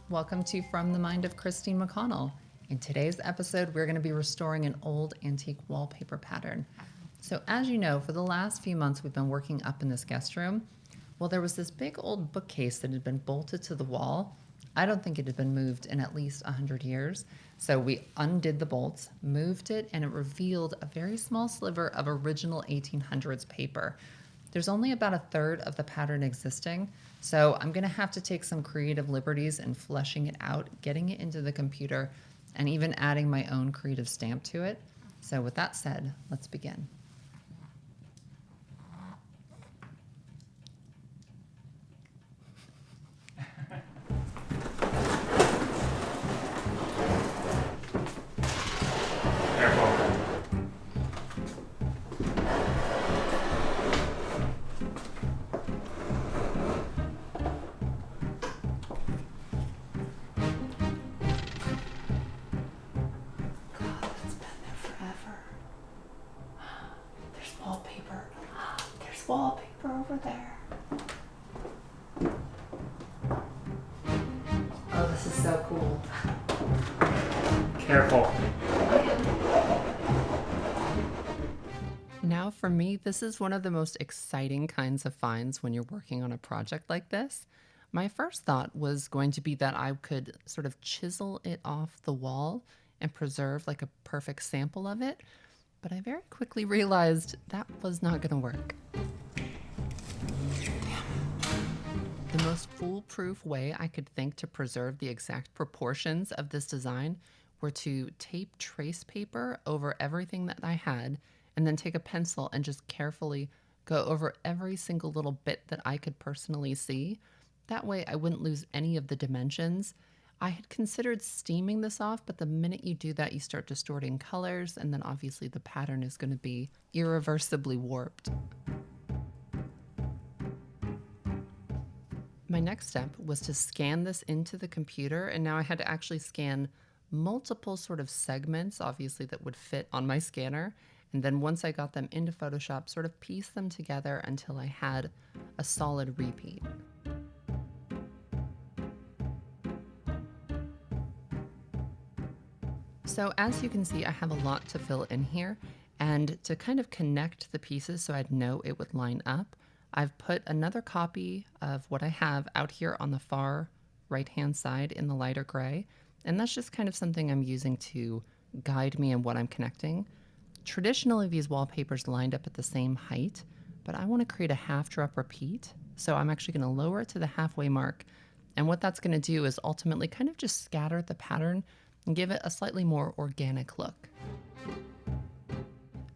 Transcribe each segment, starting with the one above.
Welcome to From the Mind of Christine McConnell. In today's episode, we're going to be restoring an old antique wallpaper pattern. So as you know, for the last few months, we've been working up in this guest room. Well, there was this big old bookcase that had been bolted to the wall. I don't think it had been moved in at least 100 years. So we undid the bolts, moved it, and it revealed a very small sliver of original 1800s paper. There's only about a third of the pattern existing, so I'm going to have to take some creative liberties in fleshing it out, getting it into the computer, and even adding my own creative stamp to it. So with that said, let's begin. There's wallpaper over there. Oh, this is so cool. Careful. Now for me, this is one of the most exciting kinds of finds when you're working on a project like this. My first thought was going to be that I could sort of chisel it off the wall and preserve like a perfect sample of it, but I very quickly realized that was not going to work. The most foolproof way I could think to preserve the exact proportions of this design were to tape trace paper over everything that I had, and then take a pencil and just carefully go over every single little bit that I could personally see. That way I wouldn't lose any of the dimensions. I had considered steaming this off, but the minute you do that, you start distorting colors, and then obviously the pattern is going to be irreversibly warped. My next step was to scan this into the computer, and now I had to actually scan multiple sort of segments, obviously, that would fit on my scanner. And then once I got them into Photoshop, sort of piece them together until I had a solid repeat. So as you can see, I have a lot to fill in here, and to kind of connect the pieces so I'd know it would line up, I've put another copy of what I have out here on the far right-hand side in the lighter gray, and that's just kind of something I'm using to guide me in what I'm connecting. Traditionally, these wallpapers lined up at the same height, but I want to create a half drop repeat, so I'm actually going to lower it to the halfway mark, and what that's going to do is ultimately kind of just scatter the pattern and give it a slightly more organic look.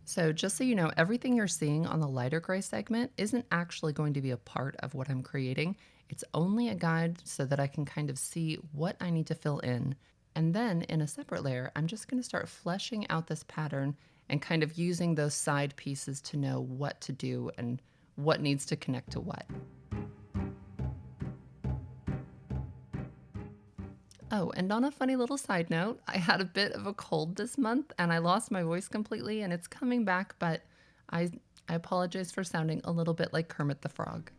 So just so you know, everything you're seeing on the lighter gray segment isn't actually going to be a part of what I'm creating. It's only a guide so that I can kind of see what I need to fill in. And then in a separate layer, I'm just going to start fleshing out this pattern and kind of using those side pieces to know what to do and what needs to connect to what. Oh, and on a funny little side note, I had a bit of a cold this month and I lost my voice completely, and it's coming back, but I apologize for sounding a little bit like Kermit the Frog.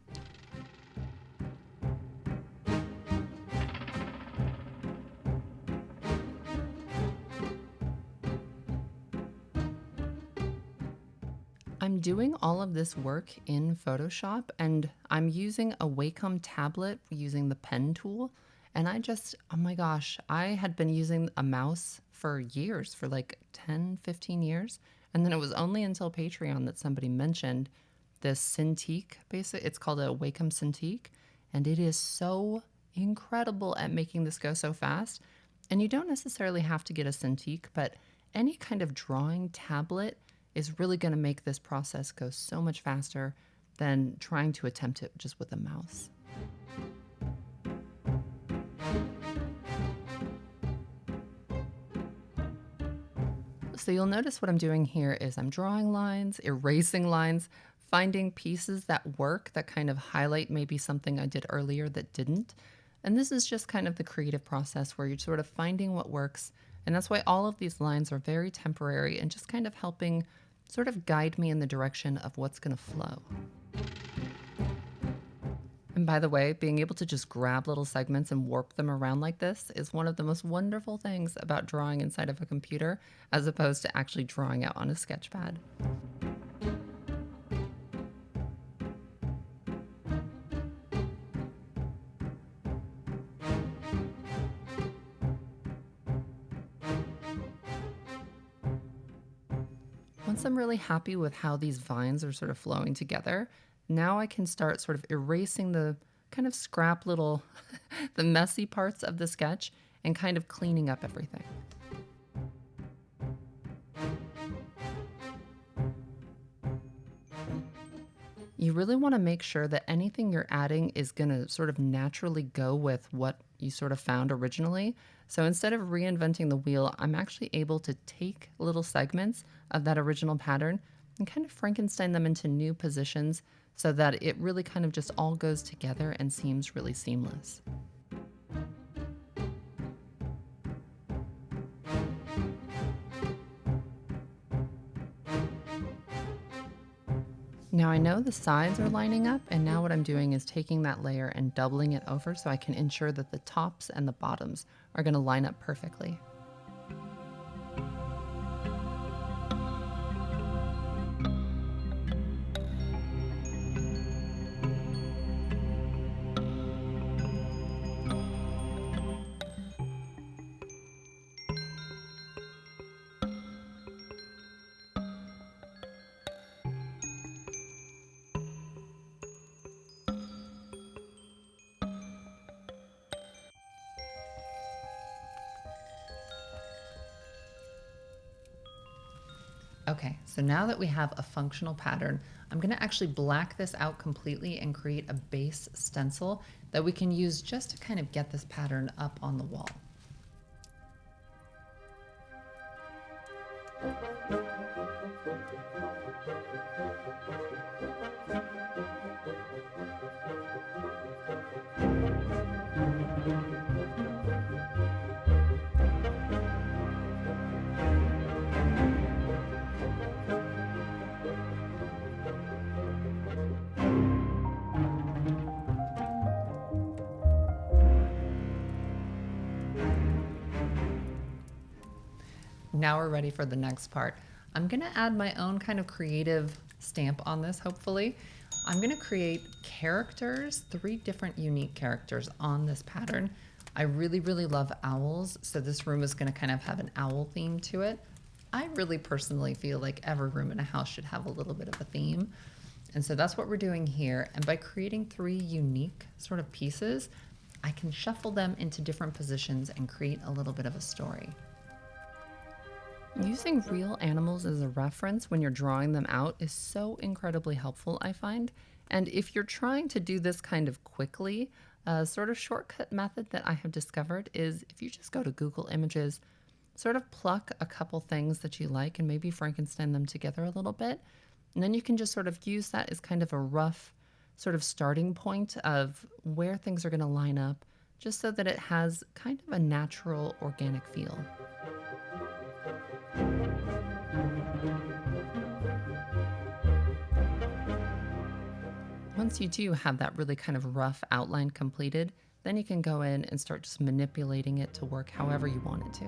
I'm doing all of this work in Photoshop, and I'm using a Wacom tablet using the pen tool. And oh my gosh, I had been using a mouse for years, for like 10, 15 years. And then it was only until Patreon that somebody mentioned this Cintiq, basically. It's called a Wacom Cintiq. And it is so incredible at making this go so fast. And you don't necessarily have to get a Cintiq, but any kind of drawing tablet is really going to make this process go so much faster than trying to attempt it just with a mouse. So you'll notice what I'm doing here is I'm drawing lines, erasing lines, finding pieces that work that kind of highlight maybe something I did earlier that didn't. And this is just kind of the creative process where you're sort of finding what works. And that's why all of these lines are very temporary and just kind of helping sort of guide me in the direction of what's going to flow. And by the way, being able to just grab little segments and warp them around like this is one of the most wonderful things about drawing inside of a computer, as opposed to actually drawing out on a sketch pad. Once I'm really happy with how these vines are sort of flowing together, now I can start sort of erasing the kind of scrap little, the messy parts of the sketch and kind of cleaning up everything. You really want to make sure that anything you're adding is going to sort of naturally go with what you sort of found originally. So instead of reinventing the wheel, I'm actually able to take little segments of that original pattern and kind of Frankenstein them into new positions so that it really kind of just all goes together and seems really seamless. Now I know the sides are lining up, and now what I'm doing is taking that layer and doubling it over so I can ensure that the tops and the bottoms are going to line up perfectly. Okay, so now that we have a functional pattern, I'm going to actually black this out completely and create a base stencil that we can use just to kind of get this pattern up on the wall. Now we're ready for the next part. I'm gonna add my own kind of creative stamp on this, hopefully. I'm gonna create characters, 3 different unique characters on this pattern. I really, really love owls, so this room is gonna kind of have an owl theme to it. I really personally feel like every room in a house should have a little bit of a theme. And so that's what we're doing here. And by creating 3 unique sort of pieces, I can shuffle them into different positions and create a little bit of a story. Using real animals as a reference when you're drawing them out is so incredibly helpful, I find. And if you're trying to do this kind of quickly, a sort of shortcut method that I have discovered is if you just go to Google Images, sort of pluck a couple things that you like and maybe Frankenstein them together a little bit. And then you can just sort of use that as kind of a rough sort of starting point of where things are going to line up, just so that it has kind of a natural, organic feel. Once you do have that really kind of rough outline completed, then you can go in and start just manipulating it to work however you want it to.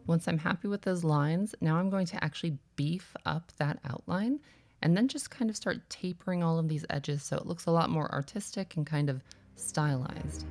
Once I'm happy with those lines, now I'm going to actually beef up that outline and then just kind of start tapering all of these edges so it looks a lot more artistic and kind of stylized.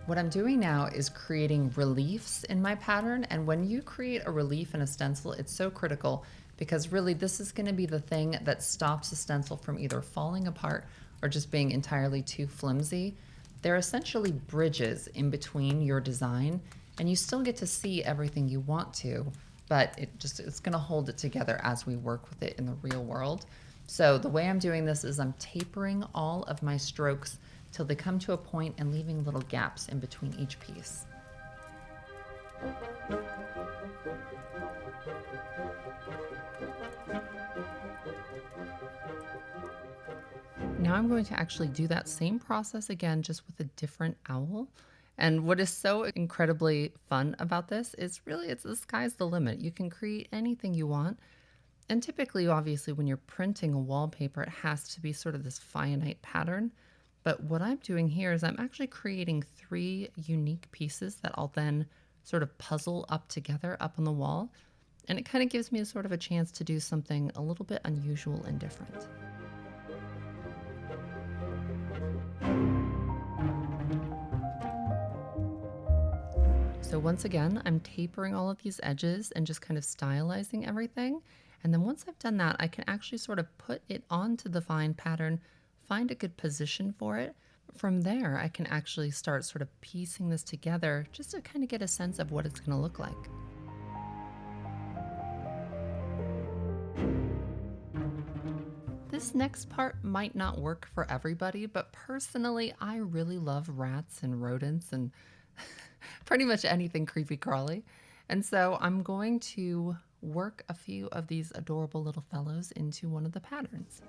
What I'm doing now is creating reliefs in my pattern. And when you create a relief in a stencil, it's so critical because really this is going to be the thing that stops the stencil from either falling apart or just being entirely too flimsy. They're essentially bridges in between your design, and you still get to see everything you want to, but it's going to hold it together as we work with it in the real world. So the way I'm doing this is I'm tapering all of my strokes till they come to a point and leaving little gaps in between each piece. Now I'm going to actually do that same process again, just with a different owl. And what is so incredibly fun about this is really the sky's the limit. You can create anything you want. And typically, obviously, when you're printing a wallpaper, it has to be sort of this finite pattern. But what I'm doing here is I'm actually creating 3 unique pieces that I'll then sort of puzzle up together up on the wall. And it kind of gives me sort of a chance to do something a little bit unusual and different. So once again, I'm tapering all of these edges and just kind of stylizing everything. And then once I've done that, I can actually sort of put it onto the vine pattern, find a good position for it. From there, I can actually start sort of piecing this together just to kind of get a sense of what it's going to look like. This next part might not work for everybody, but personally, I really love rats and rodents and pretty much anything creepy crawly. And so I'm going to work a few of these adorable little fellows into one of the patterns.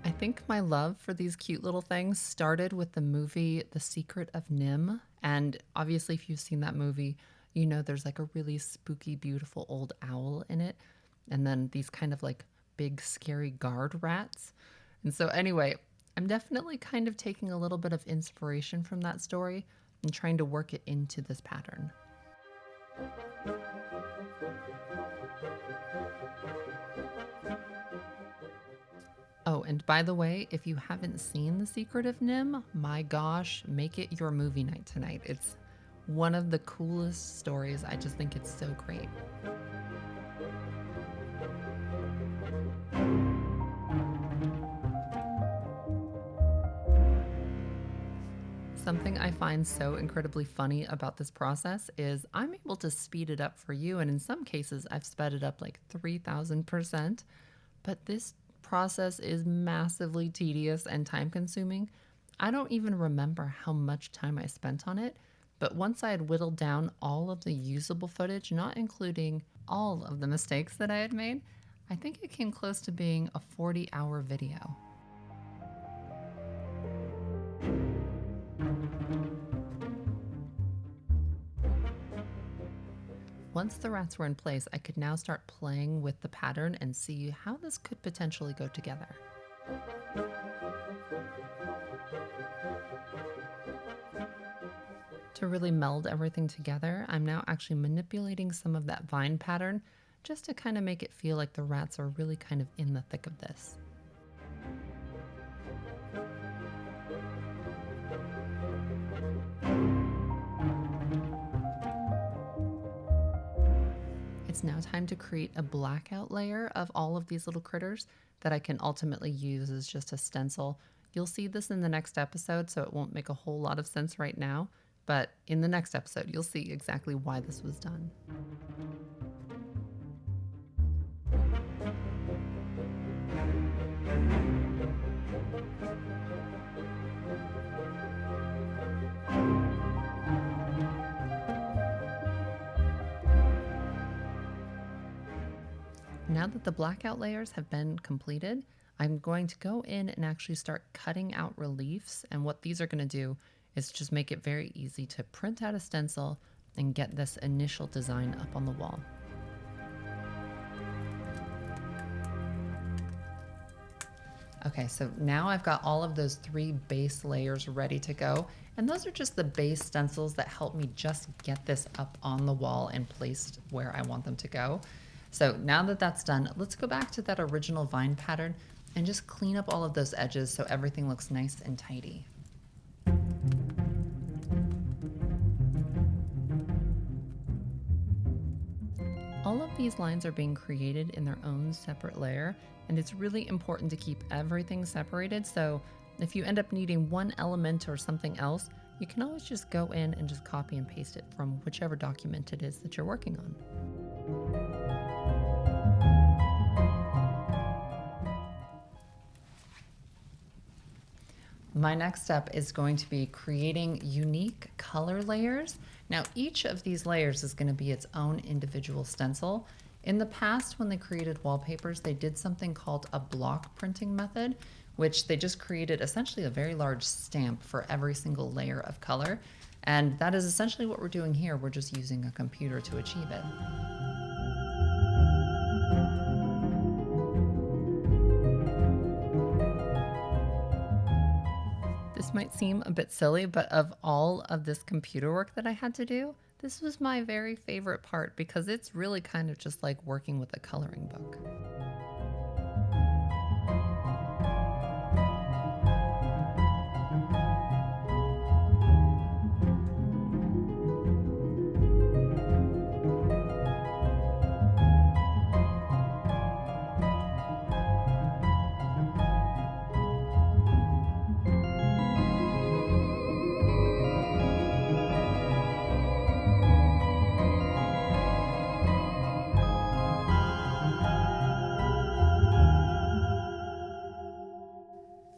I think my love for these cute little things started with the movie The Secret of NIMH. And obviously, if you've seen that movie, you know there's like a really spooky, beautiful old owl in it. And then these kind of like big, scary guard rats. And so anyway, I'm definitely kind of taking a little bit of inspiration from that story and trying to work it into this pattern. Oh, and by the way, if you haven't seen The Secret of NIMH, my gosh, make it your movie night tonight. It's one of the coolest stories. I just think it's so great. Something I find so incredibly funny about this process is I'm able to speed it up for you, and in some cases I've sped it up like 3,000%, but this process is massively tedious and time consuming. I don't even remember how much time I spent on it, but once I had whittled down all of the usable footage, not including all of the mistakes that I had made, I think it came close to being a 40-hour video. Once the rats were in place, I could now start playing with the pattern and see how this could potentially go together. To really meld everything together, I'm now actually manipulating some of that vine pattern just to kind of make it feel like the rats are really kind of in the thick of this. It's now time to create a blackout layer of all of these little critters that I can ultimately use as just a stencil. You'll see this in the next episode, so it won't make a whole lot of sense right now, but in the next episode, you'll see exactly why this was done. Now that the blackout layers have been completed, I'm going to go in and actually start cutting out reliefs. And what these are going to do is just make it very easy to print out a stencil and get this initial design up on the wall. Okay, so now I've got all of those 3 base layers ready to go. And those are just the base stencils that help me just get this up on the wall and placed where I want them to go. So now that that's done, let's go back to that original vine pattern and just clean up all of those edges so everything looks nice and tidy. All of these lines are being created in their own separate layer, and it's really important to keep everything separated. So if you end up needing one element or something else, you can always just go in and just copy and paste it from whichever document it is that you're working on. My next step is going to be creating unique color layers. Now, each of these layers is going to be its own individual stencil. In the past, when they created wallpapers, they did something called a block printing method, which they just created essentially a very large stamp for every single layer of color. And that is essentially what we're doing here. We're just using a computer to achieve it. This might seem a bit silly, but of all of this computer work that I had to do, this was my very favorite part because it's really kind of just like working with a coloring book.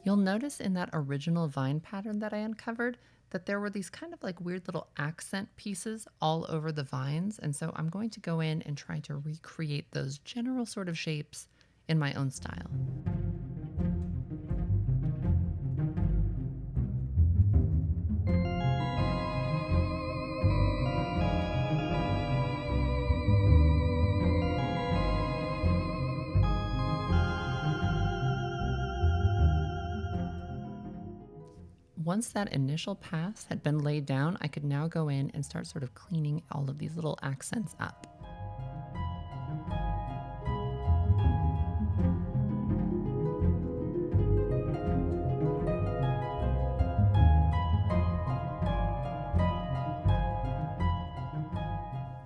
You'll notice in that original vine pattern that I uncovered that there were these kind of like weird little accent pieces all over the vines. And so I'm going to go in and try to recreate those general sort of shapes in my own style. Once that initial pass had been laid down, I could now go in and start sort of cleaning all of these little accents up.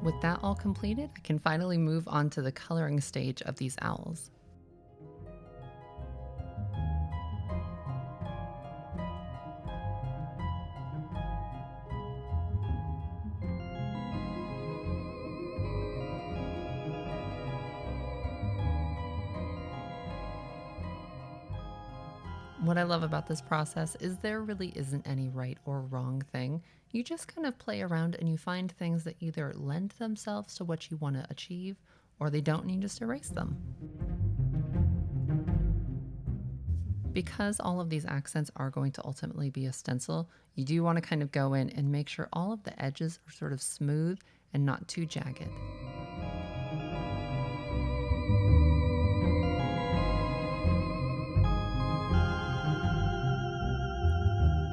With that all completed, I can finally move on to the coloring stage of these owls. What I love about this process is there really isn't any right or wrong thing. You just kind of play around and you find things that either lend themselves to what you want to achieve or they don't, and you just erase them. Because all of these accents are going to ultimately be a stencil, you do want to kind of go in and make sure all of the edges are sort of smooth and not too jagged.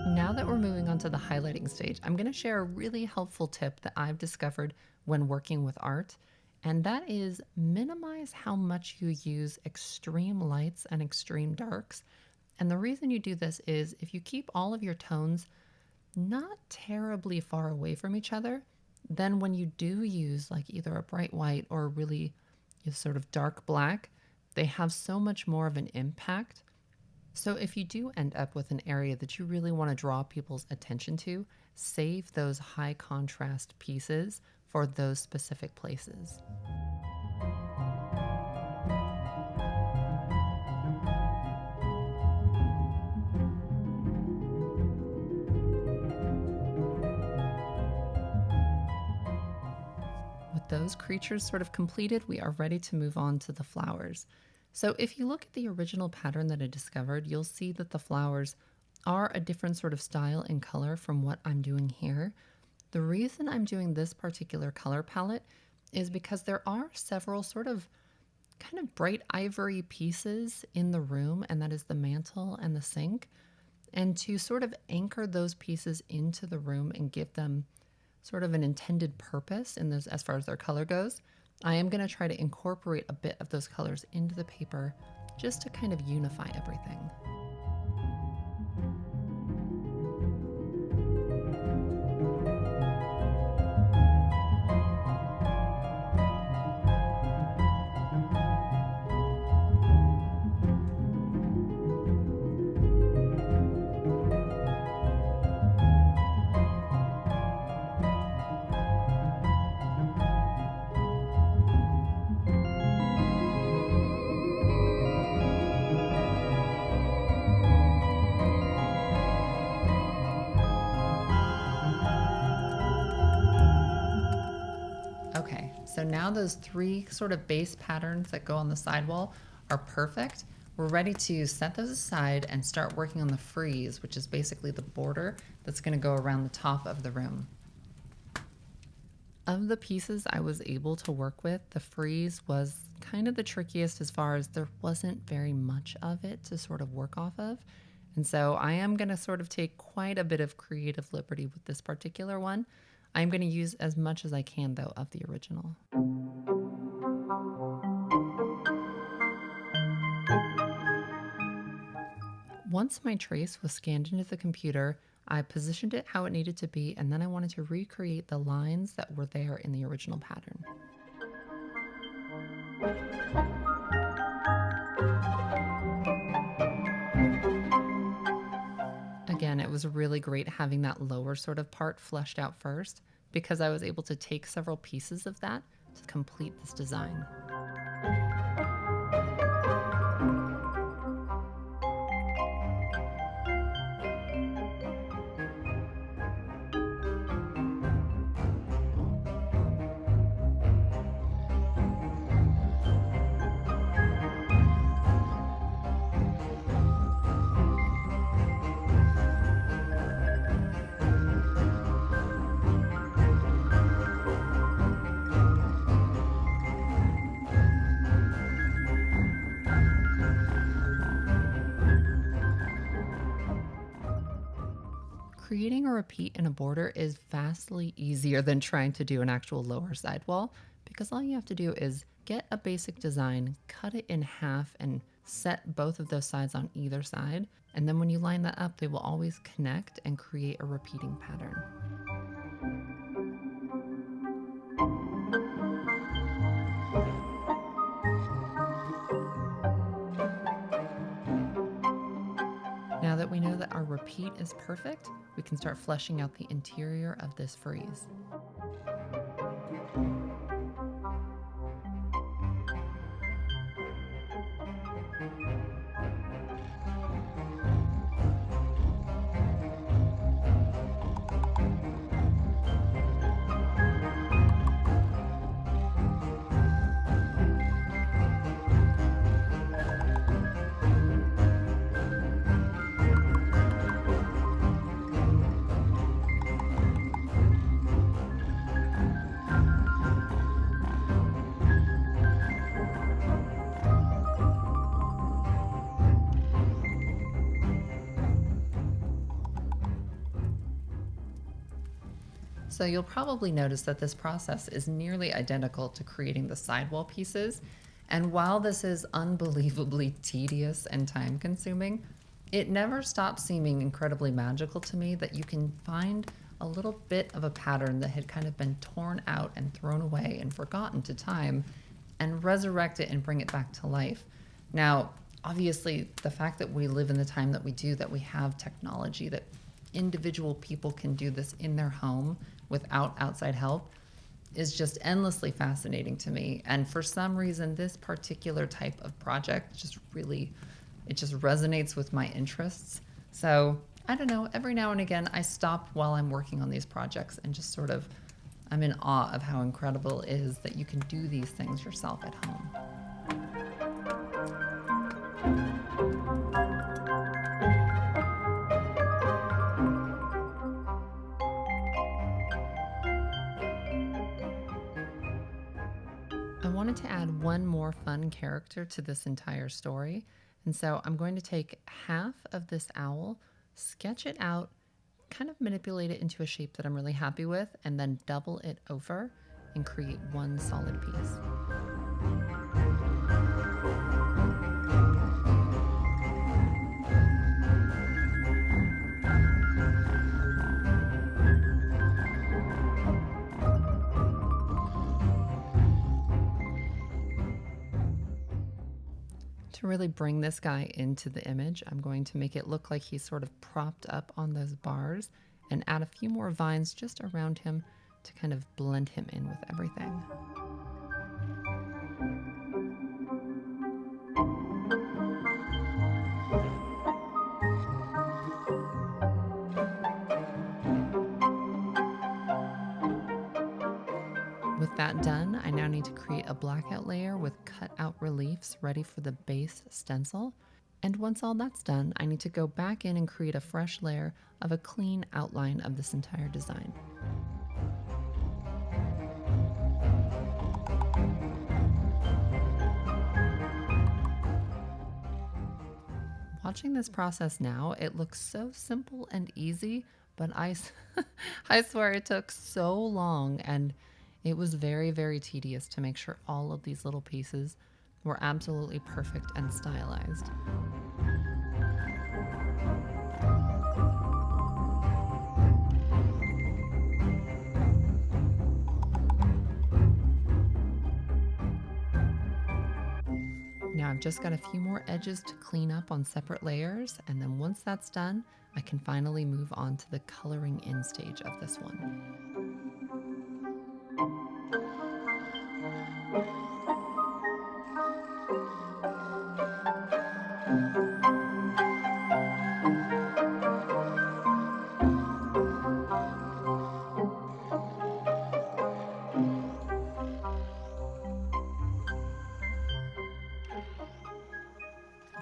Now that we're moving on to the highlighting stage, I'm going to share a really helpful tip that I've discovered when working with art, and that is minimize how much you use extreme lights and extreme darks. And the reason you do this is if you keep all of your tones not terribly far away from each other, then when you do use like either a bright white or really sort of dark black, they have so much more of an impact. So if you do end up with an area that you really want to draw people's attention to, save those high contrast pieces for those specific places. With those creatures sort of completed, we are ready to move on to the flowers. So if you look at the original pattern that I discovered, you'll see that the flowers are a different sort of style and color from what I'm doing here. The reason I'm doing this particular color palette is because there are several sort of kind of bright ivory pieces in the room, and that is the mantle and the sink. And to sort of anchor those pieces into the room and give them sort of an intended purpose in those as far as their color goes, I am going to try to incorporate a bit of those colors into the paper just to kind of unify everything. Okay, so now those three sort of base patterns that go on the sidewall are perfect. We're ready to set those aside and start working on the frieze, which is basically the border that's going to go around the top of the room. Of the pieces I was able to work with, the frieze was kind of the trickiest as far as there wasn't very much of it to sort of work off of. And so I am going to sort of take quite a bit of creative liberty with this particular one. I'm going to use as much as I can, though, of the original. Once my trace was scanned into the computer, I positioned it how it needed to be, and then I wanted to recreate the lines that were there in the original pattern. Again, it was really great having that lower sort of part fleshed out first because I was able to take several pieces of that to complete this design. Creating a repeat in a border is vastly easier than trying to do an actual lower sidewall because all you have to do is get a basic design, cut it in half, and set both of those sides on either side. And then when you line that up, they will always connect and create a repeating pattern. Now that we know that our repeat is perfect, we can start fleshing out the interior of this frieze. So you'll probably notice that this process is nearly identical to creating the sidewall pieces. And while this is unbelievably tedious and time consuming, it never stops seeming incredibly magical to me that you can find a little bit of a pattern that had kind of been torn out and thrown away and forgotten to time and resurrect it and bring it back to life. Now, obviously, the fact that we live in the time that we do, that we have technology, that individual people can do this in their home without outside help is just endlessly fascinating to me. And for some reason, this particular type of project just really, it just resonates with my interests. So I don't know, every now and again, I stop while I'm working on these projects and just sort of, I'm in awe of how incredible it is that you can do these things yourself at home. I wanted to add one more fun character to this entire story. And so I'm going to take half of this owl, sketch it out, kind of manipulate it into a shape that I'm really happy with, and then double it over and create one solid piece. To really bring this guy into the image, I'm going to make it look like he's sort of propped up on those bars and add a few more vines just around him to kind of blend him in with everything. With that done, I now need to create a blackout layer with cut out reliefs ready for the base stencil. And once all that's done, I need to go back in and create a fresh layer of a clean outline of this entire design. Watching this process now, it looks so simple and easy, but I swear it took so long, and it was very, very tedious to make sure all of these little pieces were absolutely perfect and stylized. Now I've just got a few more edges to clean up on separate layers, and then once that's done, I can finally move on to the coloring in stage of this one.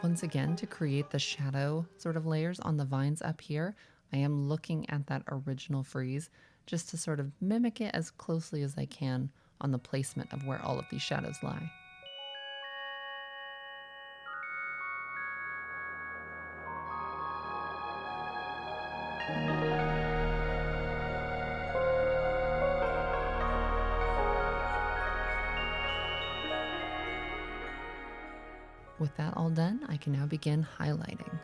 Once again, to create the shadow sort of layers on the vines up here, I am looking at that original frieze just to sort of mimic it as closely as I can on the placement of where all of these shadows lie. With that all done, I can now begin highlighting.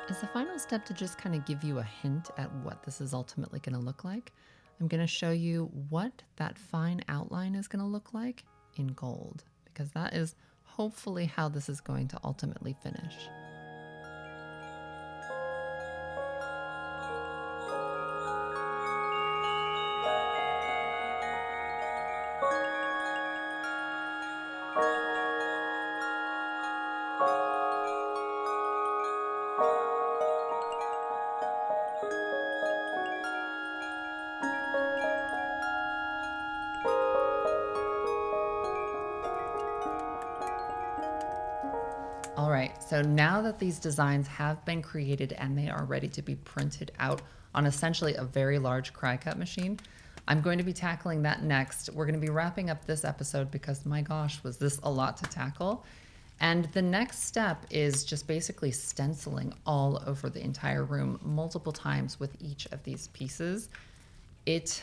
As a final step to just kind of give you a hint at what this is ultimately going to look like, I'm going to show you what that fine outline is going to look like in gold, because that is hopefully how this is going to ultimately finish. All right, so now that these designs have been created and they are ready to be printed out on essentially a very large cry cut machine, I'm going to be tackling that next. We're going to be wrapping up this episode because my gosh, was this a lot to tackle. And the next step is just basically stenciling all over the entire room multiple times with each of these pieces. It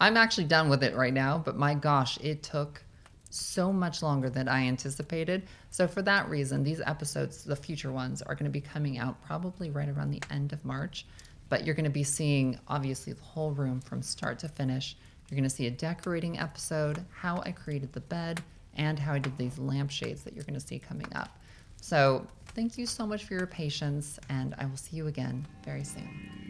I'm actually done with it right now, but my gosh, it took so much longer than I anticipated. So for that reason, these episodes, the future ones, are going to be coming out probably right around the end of March. But you're going to be seeing, obviously, the whole room from start to finish. You're going to see a decorating episode, how I created the bed, and how I did these lampshades that you're going to see coming up. So thank you so much for your patience, and I will see you again very soon.